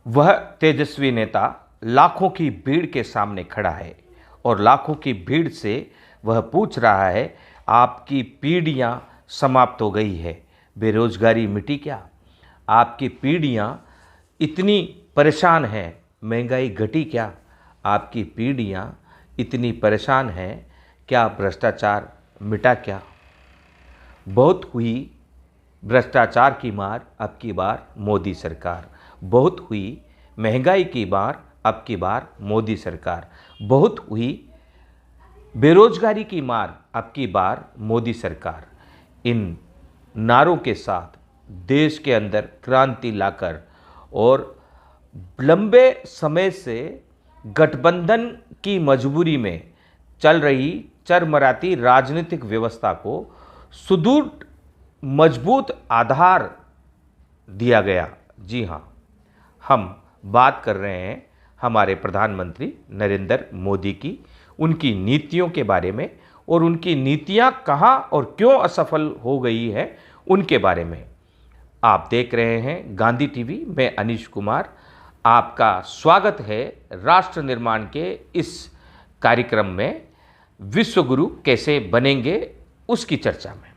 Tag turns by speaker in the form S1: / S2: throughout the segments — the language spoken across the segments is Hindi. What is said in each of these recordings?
S1: वह तेजस्वी नेता लाखों की भीड़ के सामने खड़ा है और लाखों की भीड़ से वह पूछ रहा है, आपकी पीढ़ियां समाप्त हो गई है, बेरोजगारी मिटी क्या? आपकी पीढ़ियां इतनी परेशान हैं, महंगाई घटी क्या? आपकी पीढ़ियां इतनी परेशान हैं, क्या भ्रष्टाचार मिटा क्या? बहुत हुई भ्रष्टाचार की मार, अब की बार मोदी सरकार। बहुत हुई महंगाई की मार, अब की बार मोदी सरकार। बहुत हुई बेरोजगारी की मार, अब की बार मोदी सरकार। इन नारों के साथ देश के अंदर क्रांति लाकर और लंबे समय से गठबंधन की मजबूरी में चल रही चरमराती राजनीतिक व्यवस्था को सुदृढ़ मजबूत आधार दिया गया। जी हाँ, हम बात कर रहे हैं हमारे प्रधानमंत्री नरेंद्र मोदी की, उनकी नीतियों के बारे में और उनकी नीतियां कहाँ और क्यों असफल हो गई है उनके बारे में। आप देख रहे हैं गांधी टीवी, मैं अनीश कुमार। आपका स्वागत है राष्ट्र निर्माण के इस कार्यक्रम में, विश्व गुरु कैसे बनेंगे उसकी चर्चा में।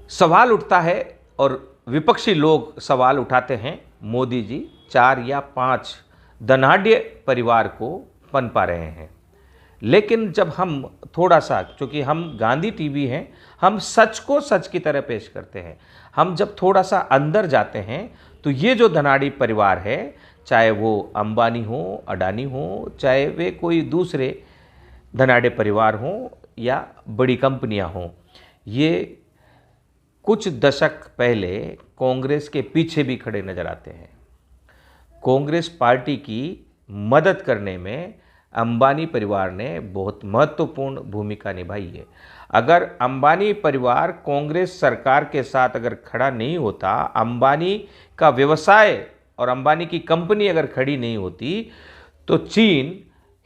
S1: सवाल उठता है और विपक्षी लोग सवाल उठाते हैं, मोदी जी 4 या 5 धनाढ्य परिवार को पनपा रहे हैं। लेकिन जब हम थोड़ा सा, क्योंकि हम गांधी टीवी हैं, हम सच को सच की तरह पेश करते हैं, हम जब थोड़ा सा अंदर जाते हैं तो ये जो धनाढ्य परिवार है, चाहे वो अंबानी हो, अडानी हो, चाहे वे कोई दूसरे धनाढ्य परिवार हों या बड़ी कंपनियां हों, ये कुछ दशक पहले कांग्रेस के पीछे भी खड़े नजर आते हैं। कांग्रेस पार्टी की मदद करने में अंबानी परिवार ने बहुत महत्वपूर्ण भूमिका निभाई है। अगर अंबानी परिवार कांग्रेस सरकार के साथ अगर खड़ा नहीं होता, अंबानी का व्यवसाय और अंबानी की कंपनी अगर खड़ी नहीं होती, तो चीन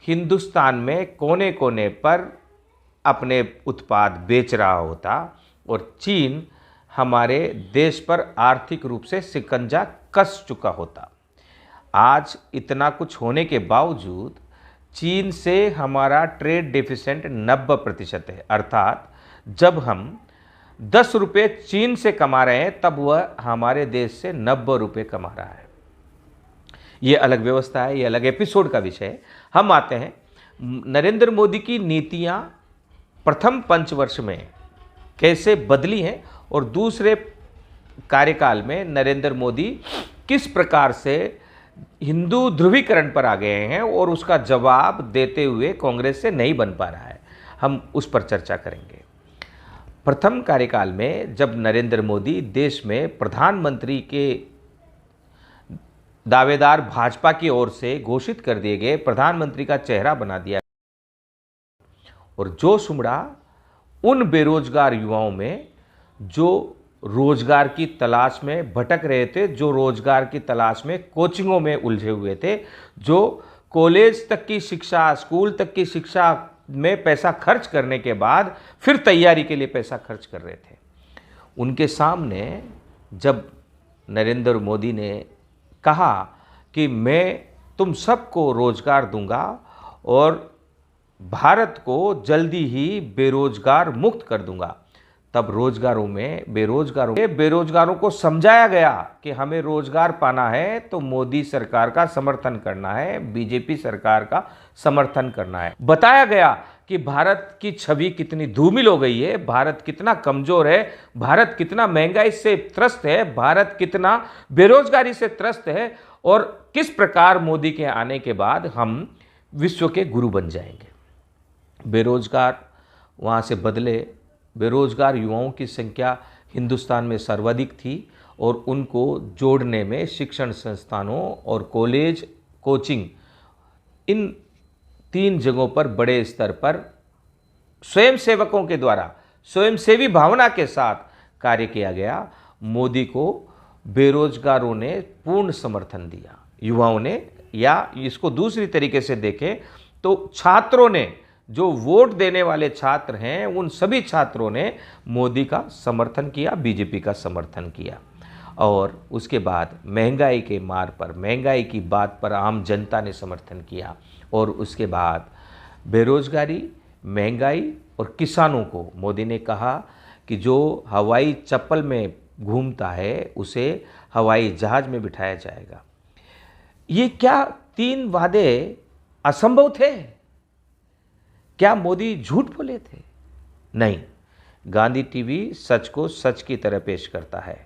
S1: हिंदुस्तान में कोने कोने पर अपने उत्पाद बेच रहा होता और चीन हमारे देश पर आर्थिक रूप से शिकंजा कस चुका होता। आज इतना कुछ होने के बावजूद चीन से हमारा ट्रेड डेफिसिट 90% है, अर्थात जब हम 10 रुपये चीन से कमा रहे हैं तब वह हमारे देश से 90 रुपये कमा रहा है। ये अलग व्यवस्था है, ये अलग एपिसोड का विषय है। हम आते हैं नरेंद्र मोदी की नीतियां प्रथम पंचवर्ष में कैसे बदली हैं और दूसरे कार्यकाल में नरेंद्र मोदी किस प्रकार से हिंदू ध्रुवीकरण पर आ गए हैं और उसका जवाब देते हुए कांग्रेस से नहीं बन पा रहा है। हम उस पर चर्चा करेंगे। प्रथम कार्यकाल में जब नरेंद्र मोदी देश में प्रधानमंत्री के दावेदार भाजपा की ओर से घोषित कर दिए गए, प्रधानमंत्री का चेहरा बना दिया और जोश उमड़ा उन बेरोजगार युवाओं में जो रोजगार की तलाश में भटक रहे थे, जो रोजगार की तलाश में कोचिंगों में उलझे हुए थे, जो कॉलेज तक की शिक्षा, स्कूल तक की शिक्षा में पैसा खर्च करने के बाद फिर तैयारी के लिए पैसा खर्च कर रहे थे। उनके सामने जब नरेंद्र मोदी ने कहा कि मैं तुम सबको रोजगार दूंगा और भारत को जल्दी ही बेरोजगार मुक्त कर दूंगा, तब बेरोजगारों को समझाया गया कि हमें रोजगार पाना है तो मोदी सरकार का समर्थन करना है, बीजेपी सरकार का समर्थन करना है। बताया गया कि भारत की छवि कितनी धूमिल हो गई है, भारत कितना कमजोर है, भारत कितना महंगाई से त्रस्त है, भारत कितना बेरोजगारी से त्रस्त है और किस प्रकार मोदी के आने के बाद हम विश्व के गुरु बन जाएंगे। बेरोजगार वहाँ से बदले, बेरोजगार युवाओं की संख्या हिंदुस्तान में सर्वाधिक थी और उनको जोड़ने में शिक्षण संस्थानों और कॉलेज, कोचिंग, इन 3 जगहों पर बड़े स्तर पर स्वयंसेवकों के द्वारा स्वयंसेवी भावना के साथ कार्य किया गया। मोदी को बेरोजगारों ने पूर्ण समर्थन दिया, युवाओं ने, या इसको दूसरी तरीके से देखें तो छात्रों ने, जो वोट देने वाले छात्र हैं, उन सभी छात्रों ने मोदी का समर्थन किया, बीजेपी का समर्थन किया। और उसके बाद महंगाई के मार पर, महंगाई की बात पर आम जनता ने समर्थन किया। और उसके बाद बेरोजगारी, महंगाई और किसानों को मोदी ने कहा कि जो हवाई चप्पल में घूमता है उसे हवाई जहाज में बिठाया जाएगा। ये क्या 3 वादे असंभव थे? क्या मोदी झूठ बोले थे? नहीं, गांधी टीवी सच को सच की तरह पेश करता है।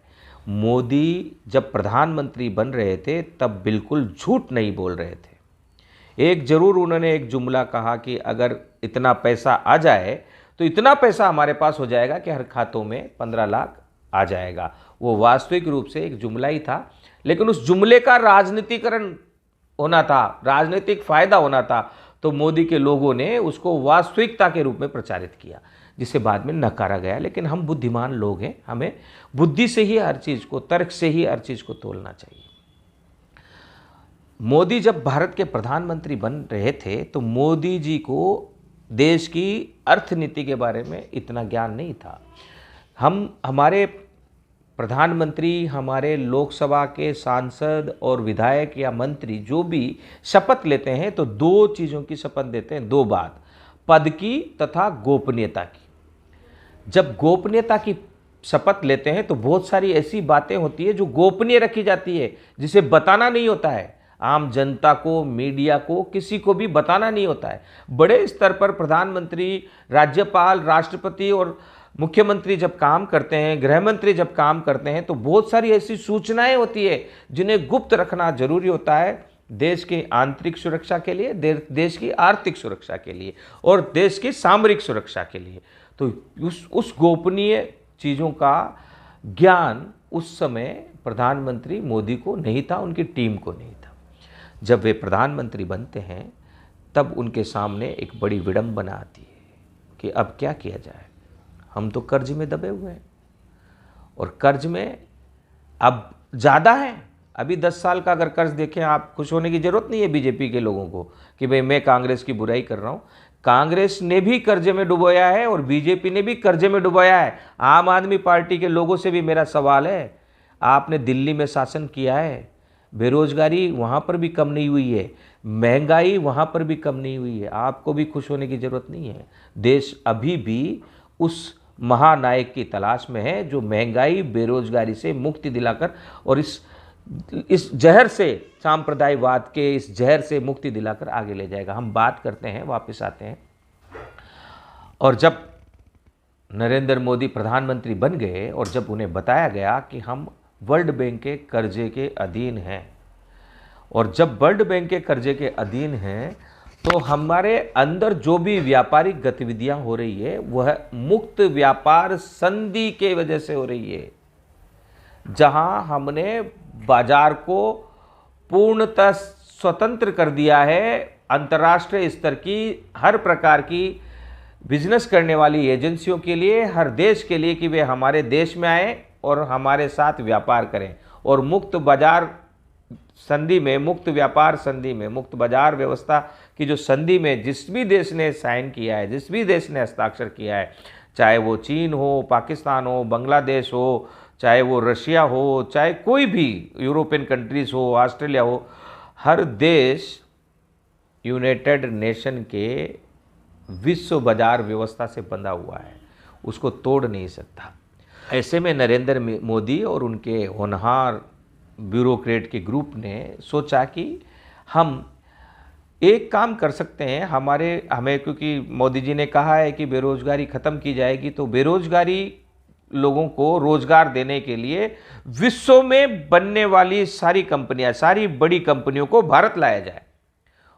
S1: मोदी जब प्रधानमंत्री बन रहे थे तब बिल्कुल झूठ नहीं बोल रहे थे। एक जरूर उन्होंने एक जुमला कहा कि अगर इतना पैसा आ जाए तो इतना पैसा हमारे पास हो जाएगा कि हर खातों में 15 लाख आ जाएगा। वो वास्तविक रूप से एक जुमला ही था, लेकिन उस जुमले का राजनीतिकरण होना था, राजनीतिक फायदा होना था, तो मोदी के लोगों ने उसको वास्तविकता के रूप में प्रचारित किया, जिसे बाद में नकारा गया। लेकिन हम बुद्धिमान लोग हैं, हमें बुद्धि से ही हर चीज़ को, तर्क से ही हर चीज़ को तोलना चाहिए। मोदी जब भारत के प्रधानमंत्री बन रहे थे तो मोदी जी को देश की अर्थनीति के बारे में इतना ज्ञान नहीं था। हमारे प्रधानमंत्री, हमारे लोकसभा के सांसद और विधायक या मंत्री जो भी शपथ लेते हैं तो 2 चीज़ों की शपथ देते हैं, 2 बात, पद की तथा गोपनीयता की। जब गोपनीयता की शपथ लेते हैं तो बहुत सारी ऐसी बातें होती है जो गोपनीय रखी जाती है, जिसे बताना नहीं होता है। आम जनता को, मीडिया को, किसी को भी बताना नहीं होता है। बड़े स्तर पर प्रधानमंत्री, राज्यपाल, राष्ट्रपति और मुख्यमंत्री जब काम करते हैं, गृह मंत्री जब काम करते हैं, तो बहुत सारी ऐसी सूचनाएं होती है जिन्हें गुप्त रखना जरूरी होता है, देश की आंतरिक सुरक्षा के लिए, देश की आर्थिक सुरक्षा के लिए और देश की सामरिक सुरक्षा के लिए। तो उस गोपनीय चीज़ों का ज्ञान उस समय प्रधानमंत्री मोदी को नहीं था, उनकी टीम को नहीं था। जब वे प्रधानमंत्री बनते हैं तब उनके सामने एक बड़ी विडंबना आती है कि अब क्या किया जाए। हम तो कर्ज में दबे हुए हैं और कर्ज में अब ज़्यादा है। अभी 10 साल का अगर कर्ज देखें, आप खुश होने की ज़रूरत नहीं है बीजेपी के लोगों को कि भाई मैं कांग्रेस की बुराई कर रहा हूँ। कांग्रेस ने भी कर्जे में डुबोया है और बीजेपी ने भी कर्जे में डुबोया है। आम आदमी पार्टी के लोगों से भी मेरा सवाल है, आपने दिल्ली में शासन किया है, बेरोजगारी वहाँ पर भी कम नहीं हुई है, महंगाई वहाँ पर भी कम नहीं हुई है। आपको भी खुश होने की ज़रूरत नहीं है। देश अभी भी उस महानायक की तलाश में है जो महंगाई, बेरोजगारी से मुक्ति दिलाकर और इस जहर से, सांप्रदायवाद के इस जहर से मुक्ति दिलाकर आगे ले जाएगा। हम बात करते हैं, वापस आते हैं। और जब नरेंद्र मोदी प्रधानमंत्री बन गए और जब उन्हें बताया गया कि हम वर्ल्ड बैंक के कर्जे के अधीन हैं, और जब वर्ल्ड बैंक के कर्जे के अधीन हैं तो हमारे अंदर जो भी व्यापारिक गतिविधियां हो रही है वह मुक्त व्यापार संधि के वजह से हो रही है, जहां हमने बाजार को पूर्णतः स्वतंत्र कर दिया है। अंतर्राष्ट्रीय स्तर की हर प्रकार की बिजनेस करने वाली एजेंसियों के लिए, हर देश के लिए कि वे हमारे देश में आए और हमारे साथ व्यापार करें। और मुक्त बाजार संधि में, मुक्त व्यापार संधि में, मुक्त बाजार व्यवस्था की जो संधि में जिस भी देश ने साइन किया है, जिस भी देश ने हस्ताक्षर किया है, चाहे वो चीन हो, पाकिस्तान हो, बांग्लादेश हो, चाहे वो रशिया हो, चाहे कोई भी यूरोपियन कंट्रीज हो, ऑस्ट्रेलिया हो, हर देश यूनाइटेड नेशन के विश्व बाजार व्यवस्था से बंधा हुआ है, उसको तोड़ नहीं सकता। ऐसे में नरेंद्र मोदी और उनके होनहार ब्यूरोक्रेट के ग्रुप ने सोचा कि हम एक काम कर सकते हैं, हमें क्योंकि मोदी जी ने कहा है कि बेरोजगारी ख़त्म की जाएगी, तो बेरोजगारी लोगों को रोजगार देने के लिए विश्व में बनने वाली सारी कंपनियां, सारी बड़ी कंपनियों को भारत लाया जाए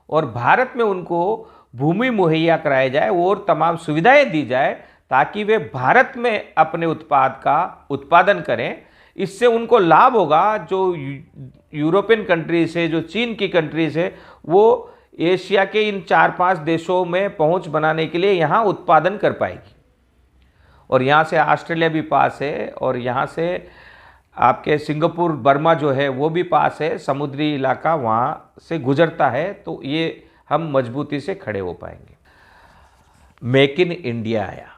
S1: और भारत में उनको भूमि मुहैया कराया जाए और तमाम सुविधाएं दी जाए ताकि वे भारत में अपने उत्पाद का उत्पादन करें। इससे उनको लाभ होगा। जो यूरोपियन कंट्रीज है, जो चीन की कंट्रीज है, वो एशिया के इन 4-5 देशों में पहुंच बनाने के लिए यहाँ उत्पादन कर पाएगी। और यहाँ से ऑस्ट्रेलिया भी पास है और यहाँ से आपके सिंगापुर, बर्मा जो है वो भी पास है, समुद्री इलाका वहाँ से गुजरता है, तो ये हम मजबूती से खड़े हो पाएंगे। मेक इन इंडिया आया।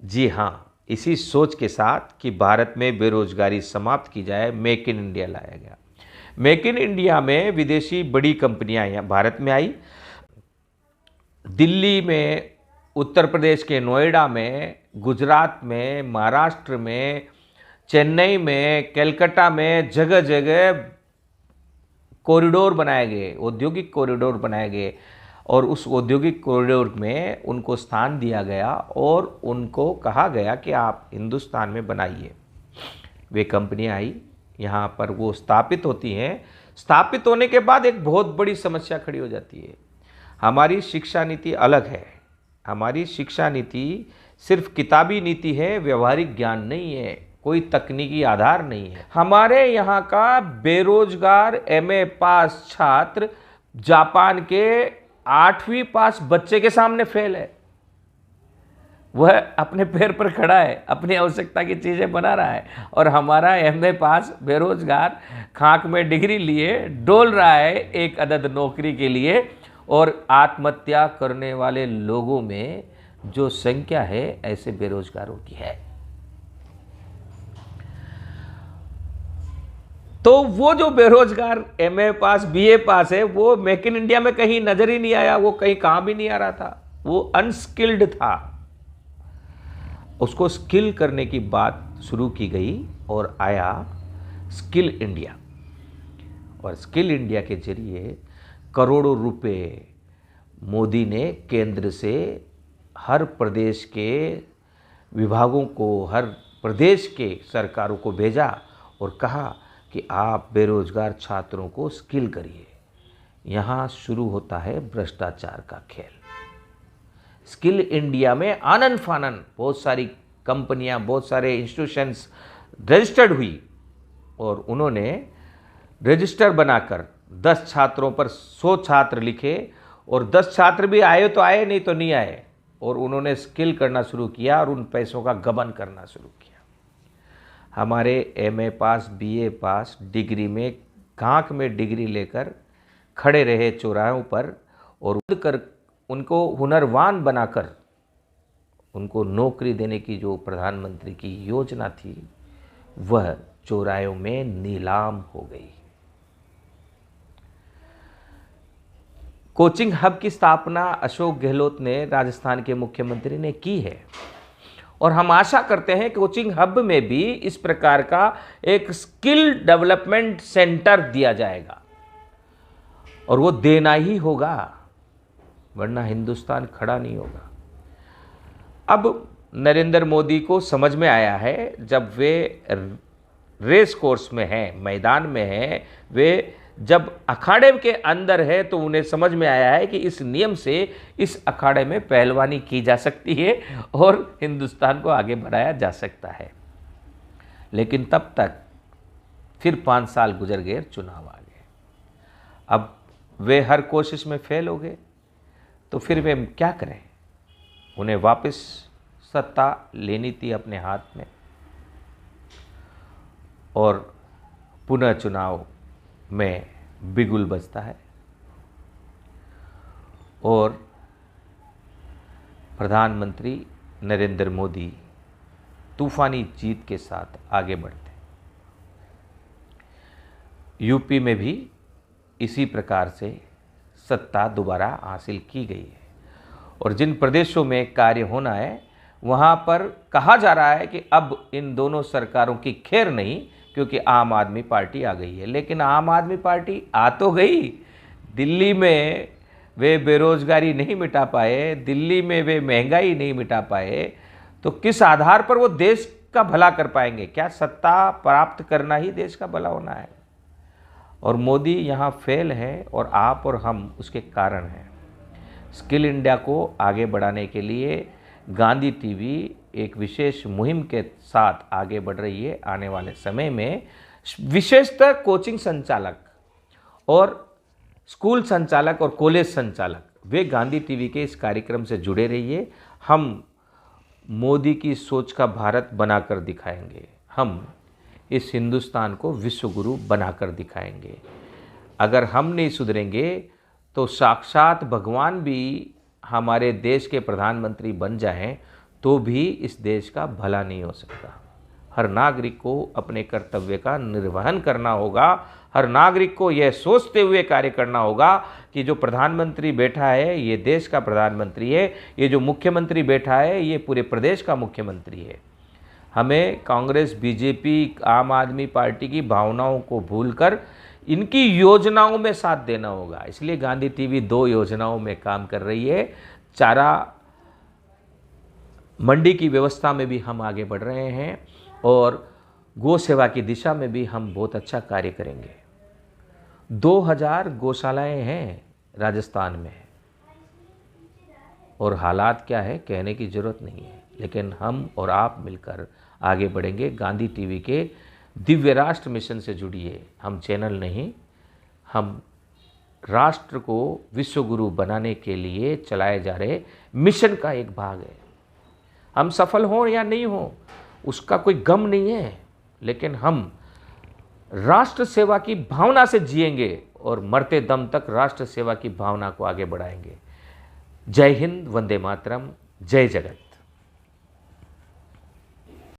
S1: जी हाँ, इसी सोच के साथ कि भारत में बेरोजगारी समाप्त की जाए, मेक इन इंडिया लाया गया। मेक इन इंडिया में विदेशी बड़ी कंपनियां यहाँ भारत में आई। दिल्ली में, उत्तर प्रदेश के नोएडा में, गुजरात में, महाराष्ट्र में, चेन्नई में, कलकत्ता में जगह जगह कॉरिडोर बनाए गए, औद्योगिक कॉरिडोर बनाए गए और उस औद्योगिक कॉरिडोर में उनको स्थान दिया गया और उनको कहा गया कि आप हिंदुस्तान में बनाइए। वे कंपनियां आई, यहाँ पर वो स्थापित होती हैं। स्थापित होने के बाद एक बहुत बड़ी समस्या खड़ी हो जाती है। हमारी शिक्षा नीति अलग है। हमारी शिक्षा नीति सिर्फ किताबी नीति है, व्यवहारिक ज्ञान नहीं है, कोई तकनीकी आधार नहीं है। हमारे यहाँ का बेरोजगार एमए पास छात्र जापान के 8वीं पास बच्चे के सामने फेल है। वह अपने पैर पर खड़ा है, अपनी आवश्यकता की चीज़ें बना रहा है और हमारा एमए पास बेरोजगार खाक में डिग्री लिए डोल रहा है एक अदद नौकरी के लिए। और आत्महत्या करने वाले लोगों में जो संख्या है ऐसे बेरोजगारों की है। तो वो जो बेरोजगार एमए पास बीए पास है वो मेक इन इंडिया में कहीं नजर ही नहीं आया, वो कहीं काम भी नहीं आ रहा था, वो अनस्किल्ड था। उसको स्किल करने की बात शुरू की गई और आया स्किल इंडिया। और स्किल इंडिया के जरिए करोड़ों रुपए मोदी ने केंद्र से हर प्रदेश के विभागों को, हर प्रदेश के सरकारों को भेजा और कहा कि आप बेरोजगार छात्रों को स्किल करिए। यहाँ शुरू होता है भ्रष्टाचार का खेल। स्किल इंडिया में आनन फानन बहुत सारी कंपनियां, बहुत सारे इंस्टीट्यूशंस रजिस्टर्ड हुई और उन्होंने रजिस्टर बनाकर 10 छात्रों पर 100 छात्र लिखे और 10 छात्र भी आए तो आए, नहीं तो नहीं आए। और उन्होंने स्किल करना शुरू किया और उन पैसों का गबन करना शुरू किया। हमारे एमए पास, बीए पास डिग्री में घाक में डिग्री लेकर खड़े रहे चौराहों पर और कर उनको हुनरवान बनाकर उनको नौकरी देने की जो प्रधानमंत्री की योजना थी वह चौराहों में नीलाम हो गई। कोचिंग हब की स्थापना अशोक गहलोत ने, राजस्थान के मुख्यमंत्री ने की है और हम आशा करते हैं कि कोचिंग हब में भी इस प्रकार का एक स्किल डेवलपमेंट सेंटर दिया जाएगा और वो देना ही होगा, वरना हिंदुस्तान खड़ा नहीं होगा। अब नरेंद्र मोदी को समझ में आया है, जब वे रेस कोर्स में हैं, मैदान में हैं, वे जब अखाड़े के अंदर है तो उन्हें समझ में आया है कि इस नियम से इस अखाड़े में पहलवानी की जा सकती है और हिंदुस्तान को आगे बढ़ाया जा सकता है। लेकिन तब तक फिर 5 साल गुजर गए, चुनाव आ गए। अब वे हर कोशिश में फेल हो गए तो फिर वे क्या करें? उन्हें वापस सत्ता लेनी थी अपने हाथ में और पुनः चुनाव में बिगुल बजता है और प्रधानमंत्री नरेंद्र मोदी तूफानी जीत के साथ आगे बढ़ते हैं। यूपी में भी इसी प्रकार से सत्ता दोबारा हासिल की गई है और जिन प्रदेशों में कार्य होना है वहाँ पर कहा जा रहा है कि अब इन दोनों सरकारों की खैर नहीं, क्योंकि आम आदमी पार्टी आ गई है। लेकिन आम आदमी पार्टी आ तो गई, दिल्ली में वे बेरोजगारी नहीं मिटा पाए, दिल्ली में वे महंगाई नहीं मिटा पाए, तो किस आधार पर वो देश का भला कर पाएंगे? क्या सत्ता प्राप्त करना ही देश का भला होना है? और मोदी यहाँ फेल है और आप और हम उसके कारण हैं। स्किल इंडिया को आगे बढ़ाने के लिए गांधी टीवी एक विशेष मुहिम के साथ आगे बढ़ रही है। आने वाले समय में विशेषतः कोचिंग संचालक और स्कूल संचालक और कॉलेज संचालक वे गांधी टीवी के इस कार्यक्रम से जुड़े रहिए। हम मोदी की सोच का भारत बनाकर दिखाएंगे, हम इस हिंदुस्तान को विश्व गुरु बनाकर दिखाएंगे। अगर हम नहीं सुधरेंगे तो साक्षात भगवान भी हमारे देश के प्रधानमंत्री बन जाएं तो भी इस देश का भला नहीं हो सकता। हर नागरिक को अपने कर्तव्य का निर्वहन करना होगा। हर नागरिक को यह सोचते हुए कार्य करना होगा कि जो प्रधानमंत्री बैठा है ये देश का प्रधानमंत्री है, ये जो मुख्यमंत्री बैठा है ये पूरे प्रदेश का मुख्यमंत्री है। हमें कांग्रेस, बीजेपी, आम आदमी पार्टी की भावनाओं को भूलकर इनकी योजनाओं में साथ देना होगा। इसलिए गांधी टीवी 2 योजनाओं में काम कर रही है। चारा मंडी की व्यवस्था में भी हम आगे बढ़ रहे हैं और गौ सेवा की दिशा में भी हम बहुत अच्छा कार्य करेंगे। 2000 गौशालाएं हैं राजस्थान में और हालात क्या है कहने की ज़रूरत नहीं है, लेकिन हम और आप मिलकर आगे बढ़ेंगे। गांधी टीवी के दिव्य राष्ट्र मिशन से जुड़िए। हम चैनल नहीं, हम राष्ट्र को विश्वगुरु बनाने के लिए चलाए जा रहे मिशन का एक भाग है। हम सफल हों या नहीं हों उसका कोई गम नहीं है, लेकिन हम राष्ट्र सेवा की भावना से जिएंगे और मरते दम तक राष्ट्र सेवा की भावना को आगे बढ़ाएंगे। जय हिंद, वंदे मातरम, जय जगत।